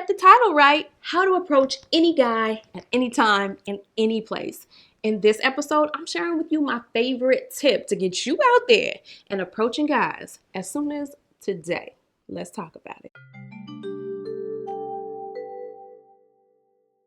the title right, how to approach any guy at any time in any place. In this episode, I'm sharing with you my favorite tip to get you out there and approaching guys as soon as today. Let's talk about it.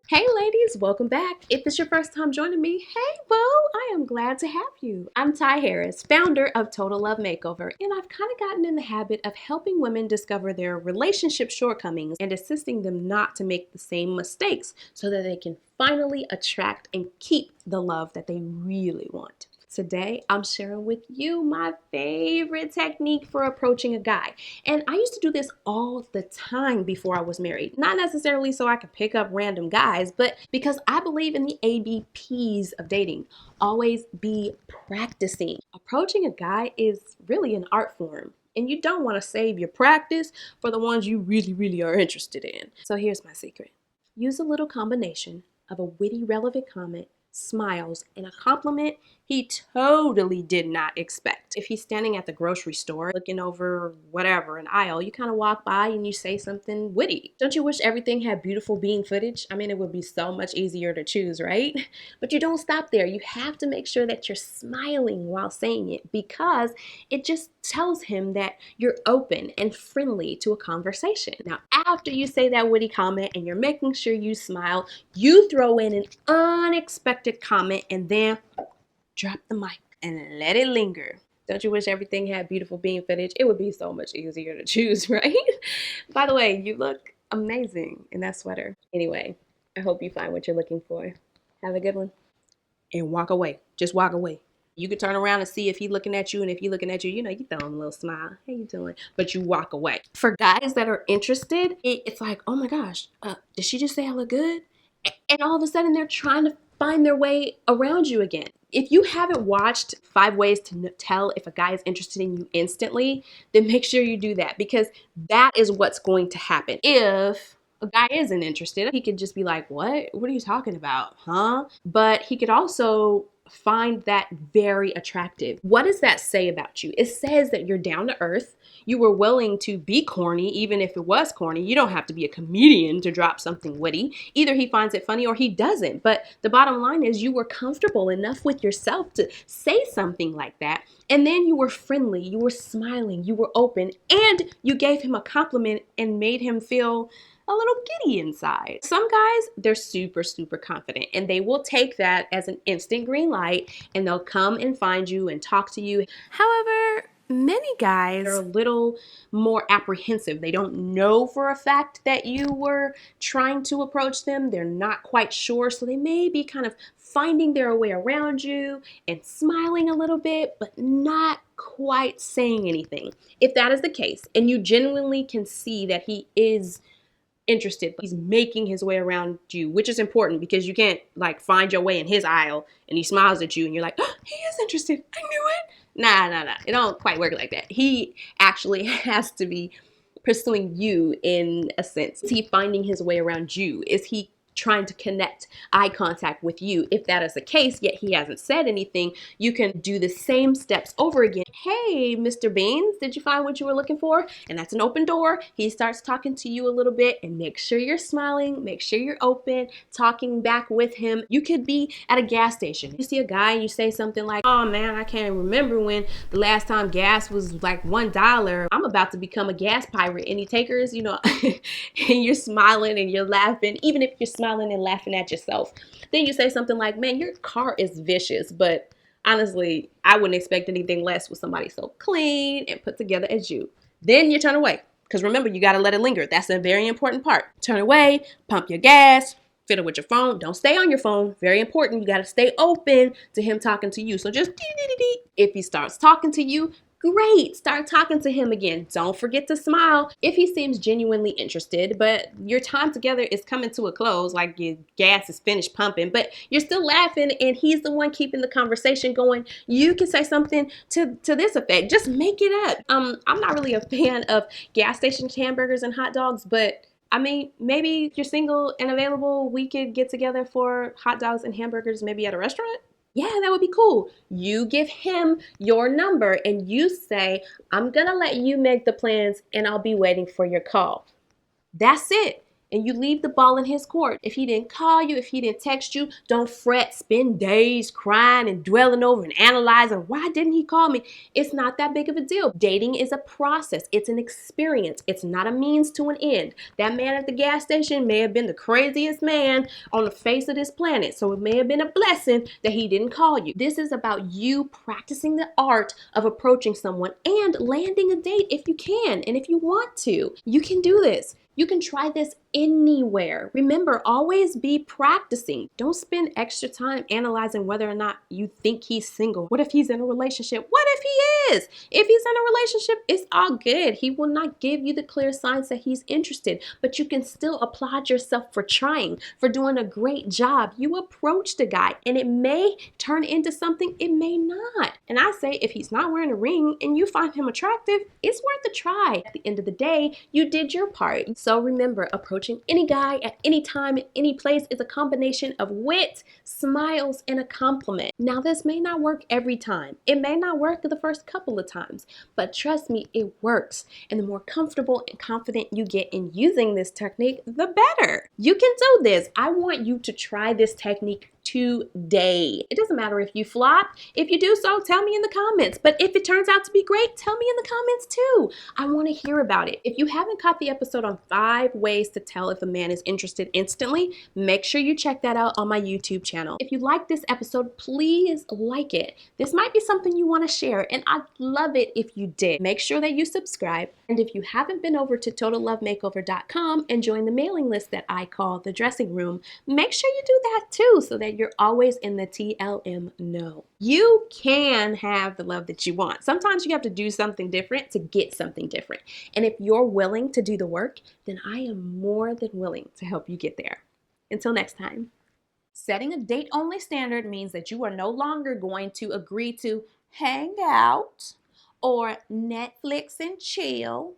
Hey ladies, welcome back. If it's your first time joining me, hey boo, I am glad to have you. I'm Ty Harris, founder of Total Love Makeover, and I've kind of gotten in the habit of helping women discover their relationship shortcomings and assisting them not to make the same mistakes so that they can finally attract and keep the love that they really want. Today, I'm sharing with you my favorite technique for approaching a guy. And I used to do this all the time before I was married. Not necessarily so I could pick up random guys, but because I believe in the ABPs of dating. Always be practicing. Approaching a guy is really an art form. And you don't want to save your practice for the ones you really are interested in. So here's my secret. Use a little combination of a witty, relevant comment, smiles, and a compliment he totally did not expect. If he's standing at the grocery store looking over whatever, an aisle, you kind of walk by and you say something witty. Don't you wish everything had beautiful bean footage? I mean, it would be so much easier to choose, right? But you don't stop there. You have to make sure that you're smiling while saying it because it just tells him that you're open and friendly to a conversation. Now, after you say that witty comment and you're making sure you smile, you throw in an unexpected comment and then drop the mic and let it linger. Don't you wish everything had beautiful bean footage? It would be so much easier to choose, right? By the way, you look amazing in that sweater. Anyway, I hope you find what you're looking for. Have a good one. And walk away. Just walk away. You could turn around and see if he's looking at you, and if he's looking at you, you throw him a little smile. How you doing? But you walk away. For guys that are interested, it's like, oh my gosh, did she just say I look good? And all of a sudden, they're trying to find their way around you again. If you haven't watched 5 Ways to Tell if a guy is interested in you instantly, then make sure you do that because that is what's going to happen. If a guy isn't interested, he could just be like, what are you talking about? Huh? But he could also find that very attractive. What does that say about you? It says that you're down to earth. You were willing to be corny, even if it was corny. You don't have to be a comedian to drop something witty. Either he finds it funny or he doesn't. But the bottom line is you were comfortable enough with yourself to say something like that. And then you were friendly, you were smiling, you were open, and you gave him a compliment and made him feel a little giddy inside. Some guys, they're super confident and they will take that as an instant green light and they'll come and find you and talk to you. However, many guys are a little more apprehensive. They don't know for a fact that you were trying to approach them. They're not quite sure. So they may be kind of finding their way around you and smiling a little bit, but not quite saying anything. If that is the case, and you genuinely can see that he is interested, he's making his way around you, which is important because you can't like find your way in his aisle and he smiles at you and you're like, oh, he is interested. I knew it. Nah. It don't quite work like that. He actually has to be pursuing you in a sense. Is he finding his way around you? Is he trying to connect eye contact with you? If that is the case, yet he hasn't said anything, you can do the same steps over again. Hey, Mr. Beans, did you find what you were looking for? And that's an open door. He starts talking to you a little bit and make sure you're smiling, make sure you're open, talking back with him. You could be at a gas station. You see a guy and you say something like, oh man, I can't remember when the last time gas was like $1. I'm about to become a gas pirate. Any takers? And you're smiling and you're laughing, even if you're smiling and laughing at yourself. Then you say something like, man, your car is vicious, but honestly, I wouldn't expect anything less with somebody so clean and put together as you. Then you turn away. Because remember, you got to let it linger. That's a very important part. Turn away, pump your gas, fiddle with your phone. Don't stay on your phone. Very important. You got to stay open to him talking to you. So just if he starts talking to you, great. Start talking to him again. Don't forget to smile if he seems genuinely interested, but your time together is coming to a close, like your gas is finished pumping, but you're still laughing and he's the one keeping the conversation going. You can say something to this effect. Just make it up. I'm not really a fan of gas station hamburgers and hot dogs, but I mean, maybe if you're single and available, we could get together for hot dogs and hamburgers, maybe at a restaurant. Yeah, that would be cool. You give him your number and you say, I'm going to let you make the plans and I'll be waiting for your call. That's it. and you leave the ball in his court. If he didn't call you, if he didn't text you, don't fret, spend days crying and dwelling over and analyzing, why didn't he call me? It's not that big of a deal. Dating is a process. It's an experience. It's not a means to an end. That man at the gas station may have been the craziest man on the face of this planet, so it may have been a blessing that he didn't call you. This is about you practicing the art of approaching someone and landing a date if you can and if you want to. You can do this. You can try this anywhere. Remember, always be practicing. Don't spend extra time analyzing whether or not you think he's single. What if he's in a relationship? What if he is? If he's in a relationship, it's all good. He will not give you the clear signs that he's interested, but you can still applaud yourself for trying, for doing a great job. You approached a guy and it may turn into something, it may not. And I say, if he's not wearing a ring and you find him attractive, it's worth a try. At the end of the day, you did your part. So remember, approaching any guy at any time, at any place is a combination of wit, smiles, and a compliment. Now, this may not work every time. It may not work the first couple of times, but trust me, it works. And the more comfortable and confident you get in using this technique, the better. You can do this. I want you to try this technique today. It doesn't matter if you flop. If you do so, tell me in the comments. But if it turns out to be great, tell me in the comments too. I want to hear about it. If you haven't caught the episode on 5 ways to tell if a man is interested instantly, make sure you check that out on my YouTube channel. If you like this episode, please like it. This might be something you want to share, and I'd love it if you did. Make sure that you subscribe. And if you haven't been over to totallovemakeover.com and join the mailing list that I call the dressing room, make sure you do that too, so that you're always in the TLM know. You can have the love that you want. Sometimes you have to do something different to get something different. And if you're willing to do the work, then I am more than willing to help you get there. Until next time. Setting a date-only standard means that you are no longer going to agree to hang out or Netflix and chill